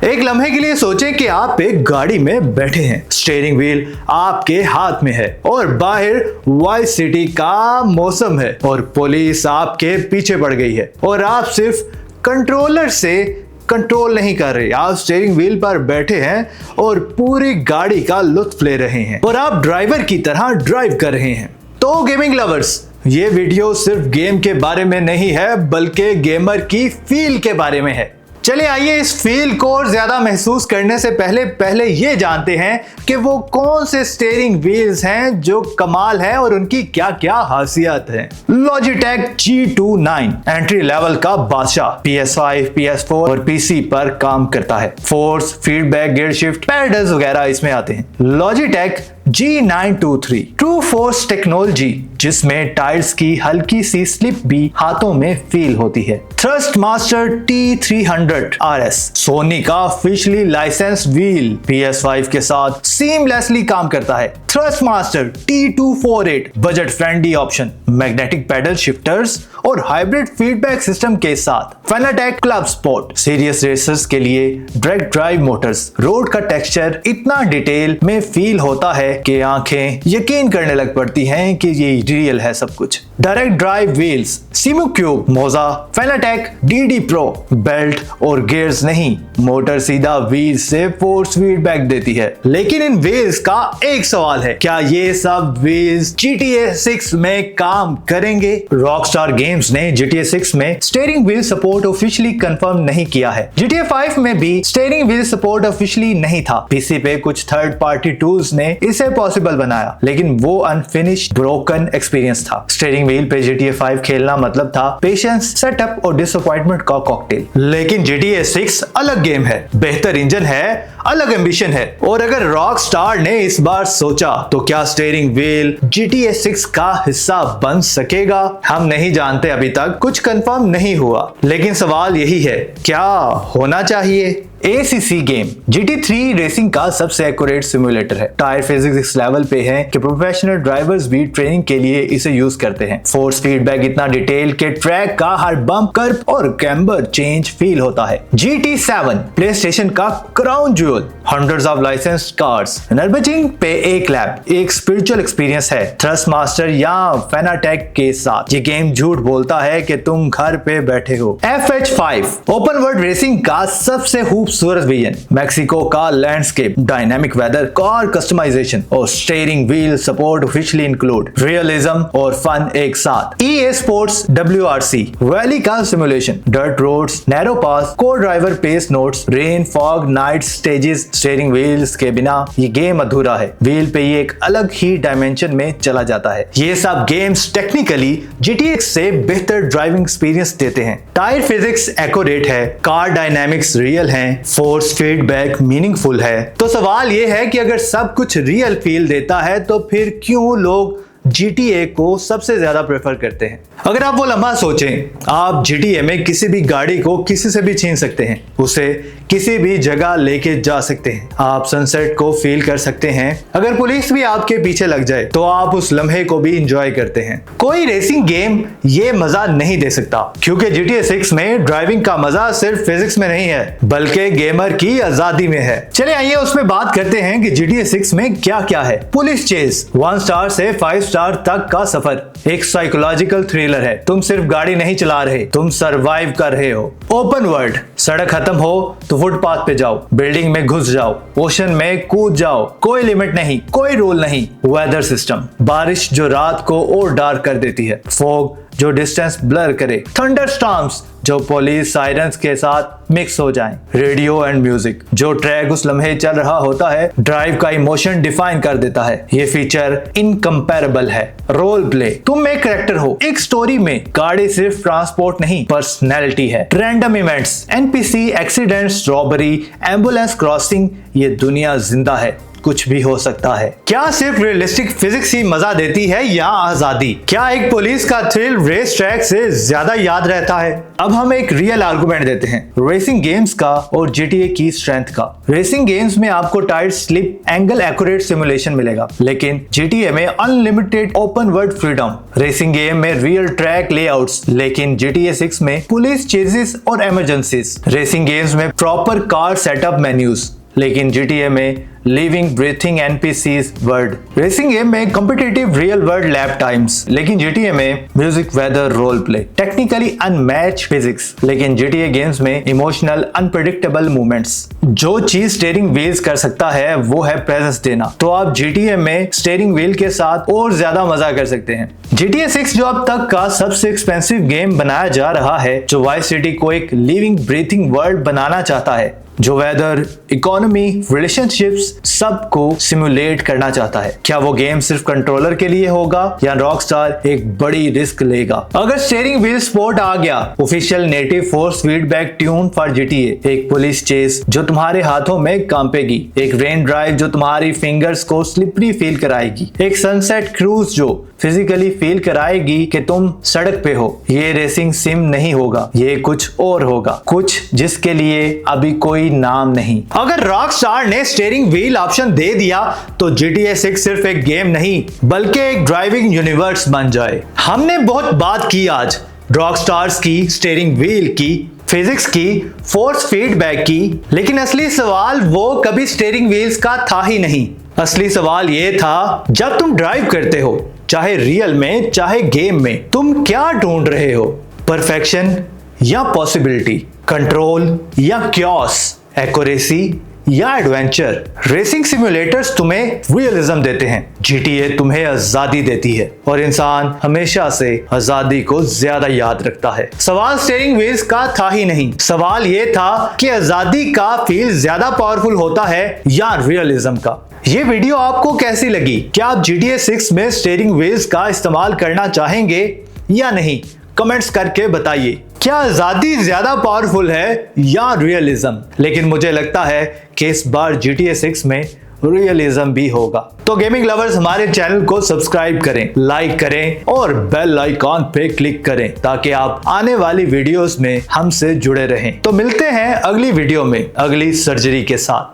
एक लम्हे के लिए सोचें कि आप एक गाड़ी में बैठे हैं, स्टीयरिंग व्हील आपके हाथ में है और बाहर वाइस सिटी का मौसम है और पुलिस आपके पीछे पड़ गई है और आप सिर्फ कंट्रोलर से कंट्रोल नहीं कर रहे, आप स्टीयरिंग व्हील पर बैठे हैं और पूरी गाड़ी का लुत्फ ले रहे हैं और आप ड्राइवर की तरह ड्राइव कर रहे हैं। तो गेमिंग लवर्स, ये वीडियो सिर्फ गेम के बारे में नहीं है बल्कि गेमर की फील के बारे में है। चलिए आइए इस फील को और ज्यादा महसूस करने से पहले ये जानते हैं कि वो कौन से स्टीयरिंग व्हील्स हैं जो कमाल है और उनकी क्या क्या खासियत है। Logitech G29 एंट्री लेवल का बादशाह PS5, PS4 और PC पर काम करता है। Force, feedback, gear shift, paddles वगैरह इसमें आते हैं। Logitech G923 true force technology, जिसमें टायर्स की हल्की सी स्लिप भी हाथों में फील होती है। Thrustmaster T300 RS सोनी का ऑफिशियली लाइसेंस व्हील PS5 के साथ सीमलेसली काम करता है। Thrustmaster T248 budget friendly option, magnetic paddle shifters और हाइब्रिड फीडबैक सिस्टम के साथ। Fanatec club sport serious racers के लिए डायरेक्ट ड्राइव मोटर्स, रोड का टेक्सचर इतना डिटेल में फील होता है कि आंखें यकीन करने लग पड़ती हैं कि ये रियल है सब कुछ। Direct drive wheels, Simu Cube, मोजा, Fanatec DD Pro बेल्ट और गियर्स नहीं, मोटर सीधा व्हील से फोर्स फीडबैक देती है। लेकिन इन व्हील्स का एक सवाल है, क्या ये सब व्हील्स GTA 6 में काम करेंगे? रॉकस्टार गेम्स ने GTA 6 में steering wheel support officially confirm नहीं किया है। GTA 5 में भी स्टीयरिंग व्हील सपोर्ट ऑफिशियली नहीं था। PC पे कुछ थर्ड पार्टी टूल्स ने इसे पॉसिबल बनाया, लेकिन वो अनफिनिश्ड ब्रोकन एक्सपीरियंस था। स्टीयरिंग व्हील पे GTA 5 खेलना मतलब था पेशेंस, सेटअप और डिसअपॉइंटमेंट का कॉकटेल। लेकिन GTA 6 अलग गेम है, बेहतर इंजन है, अलग एम्बिशन है। और अगर रॉकस्टार ने इस बार सोचा तो क्या स्टीयरिंग व्हील GTA 6 का हिस्सा बन सकेगा? हम नहीं जानते, अभी तक कुछ कंफर्म नहीं हुआ। लेकिन सवाल यही है, क्या होना चाहिए? ACC गेम GT3 रेसिंग का सबसे एक्यूरेट सिमुलेटर है। टायर फिजिक्स इस लेवल पे है कि प्रोफेशनल ड्राइवर्स भी ट्रेनिंग के लिए इसे यूज करते हैं। फोर्स फीडबैक इतना डिटेल के ट्रैक का हर बम्प, कर्व और कैम्बर चेंज फील होता है। GT7 प्लेस्टेशन का crown jewel, hundreds of licensed cars, Nurburgring पे एक लैब, एक स्पिरिचुअल एक्सपीरियंस है। थ्रस्टमास्टर या Fanatec के साथ ये गेम झूठ बोलता है कि तुम घर पे बैठे हो। FH5 ओपन वर्ल्ड रेसिंग का सबसे खूबसूरत विजन, मैक्सिको का landscape, dynamic weather, car customization और steering wheel support officially include. Realism और फन एक साथ। EA स्पोर्ट्स WRC वैली का simulation, dirt roads, narrow pass, co-driver pace notes, rain, fog, night stages. Steering wheels के बिना ये game अधूरा है। व्हील पे ये एक अलग ही डायमेंशन में चला जाता है। ये सब गेम्स टेक्निकली GTA से बेहतर ड्राइविंग एक्सपीरियंस देते हैं। टायर फिजिक्स एक्यूरेट है, कार डायनामिक्स रियल है, फोर्स फीडबैक मीनिंगफुल है। तो सवाल यह है कि अगर सब कुछ रियल फील देता है तो फिर क्यों लोग GTA को सबसे ज्यादा प्रेफर करते हैं? अगर आप वो लम्हा सोचें, आप GTA में किसी भी गाड़ी को किसी से भी छीन सकते हैं, उसे किसी भी जगह लेके जा सकते हैं, आप सनसेट को फील कर सकते हैं। अगर पुलिस भी आपके पीछे लग जाए तो आप उस लम्हे को भी एंजॉय करते हैं। कोई रेसिंग गेम ये मजा नहीं दे सकता, क्योंकि GTA 6 में ड्राइविंग का मजा सिर्फ फिजिक्स में नहीं है बल्कि गेमर की आजादी में है। चलिए आइए उसमें बात करते हैं कि GTA 6 में क्या क्या है। पुलिस चेज, 1 स्टार से 5 स्टार तक का सफर, एक साइकोलॉजिकल थ्रिलर है। तुम सिर्फ गाड़ी नहीं चला रहे, तुम सरवाइव कर रहे हो। ओपन वर्ल्ड, सड़क खत्म हो तो फुटपाथ पे जाओ, बिल्डिंग में घुस जाओ, ओशन में कूद जाओ, कोई लिमिट नहीं, कोई रूल नहीं। वेदर सिस्टम, बारिश जो रात को और डार्क कर देती है, फॉग जो डिस्टेंस ब्लर करे, थंडरस्टॉर्म्स जो पुलिस सायरन्स के साथ मिक्स हो जाएं, रेडियो एंड म्यूजिक जो ट्रैक उस लम्हे चल रहा होता है ड्राइव का इमोशन डिफाइन कर देता है। ये फीचर इनकम्पेरेबल है। रोल प्ले, तुम एक कैरेक्टर हो एक स्टोरी में, गाड़ी सिर्फ ट्रांसपोर्ट नहीं पर्सनैलिटी है। Random events, NPC, accidents, robbery, ambulance crossing, ये दुनिया जिंदा है। कुछ भी हो सकता है। क्या सिर्फ रियलिस्टिक फिजिक्स ही मजा देती है या आजादी? क्या एक पुलिस का थ्रिल रेस ट्रैक से ज्यादा याद रहता है? अब हम एक रियल आर्गुमेंट देते हैं रेसिंग गेम्स का और GTA की स्ट्रेंथ का। रेसिंग गेम्स में आपको tyre slip angle accurate simulation मिलेगा, लेकिन GTA में unlimited open world freedom. Racing game में रियल ट्रैक लेआउट्स, लेकिन GTA 6 में पुलिस चेजेस और इमरजेंसीज। रेसिंग गेम्स में प्रॉपर कार सेटअप मेन्यूज, लेकिन GTA में living breathing NPCs world. Racing game में competitive real world lap times, लेकिन GTA में music, weather, role play. Technically unmatch physics, लेकिन GTA गेम्स में emotional unpredictable movements. जो चीज स्टीयरिंग व्हील्स कर सकता है वो है प्रेजेंस देना, तो आप GTA में स्टीयरिंग व्हील के साथ और ज्यादा मजा कर सकते हैं। GTA 6 जो अब तक का सबसे एक्सपेंसिव गेम बनाया जा रहा है, जो वाइस सिटी को एक लिविंग ब्रीथिंग वर्ल्ड बनाना चाहता है, जो वेदर, इकोनॉमी, रिलेशनशिप्स सबको सिमुलेट करना चाहता है। क्या वो गेम सिर्फ कंट्रोलर के लिए होगा या रॉकस्टार एक बड़ी रिस्क लेगा? अगर स्टीयरिंग व्हील स्पोर्ट आ गया, official native force feedback tune for GTA, एक पुलिस चेस जो तुम्हारे हाथों में कांपेगी, एक रेन ड्राइव जो तुम्हारी फिंगर्स को स्लिपरी फील कराएगी, एक सनसेट क्रूज जो फिजिकली फील कराएगी कि तुम सड़क पे हो। ये रेसिंग सिम नहीं होगा, ये कुछ और होगा, कुछ जिसके लिए अभी कोई नाम नहीं। अगर रॉकस्टार ने स्टीयरिंग व्हील ऑप्शन दे दिया तो GTA 6 सिर्फ एक गेम नहीं बल्कि एक ड्राइविंग यूनिवर्स बन जाए। हमने बहुत बात की आज रॉकस्टार्स की, स्टीयरिंग व्हील की, फिजिक्स की, फोर्स फीडबैक की, लेकिन असली सवाल वो कभी स्टीयरिंग व्हील्स का था ही नहीं। असली सवाल ये था, जब तुम ड्राइव करते हो, चाहे रियल में चाहे गेम में, तुम क्या ढूंढ रहे हो? परफेक्शन या पॉसिबिलिटी, कंट्रोल या क्योस, एक्यूरेसी या एडवेंचर? रेसिंग सिमुलेटर्स तुम्हें रियलिज्म देते हैं, GTA तुम्हें आजादी देती है, और इंसान हमेशा से आजादी को ज्यादा याद रखता है। सवाल स्टीयरिंग व्हील्स का था ही नहीं, सवाल यह था कि आजादी का फील ज्यादा पावरफुल होता है या रियलिज्म का। ये वीडियो आपको कैसी लगी? क्या आप GTA 6 में स्टीयरिंग व्हील्स का इस्तेमाल करना चाहेंगे या नहीं? कमेंट्स करके बताइए। क्या आजादी ज्यादा पावरफुल है या रियलिज्म? लेकिन मुझे लगता है कि इस बार GTA 6 में रियलिज्म भी होगा। तो गेमिंग लवर्स, हमारे चैनल को सब्सक्राइब करें, लाइक करें और बेल आइकॉन पे क्लिक करें ताकि आप आने वाली वीडियोस में हमसे जुड़े रहें। तो मिलते हैं अगली वीडियो में अगली सर्जरी के साथ।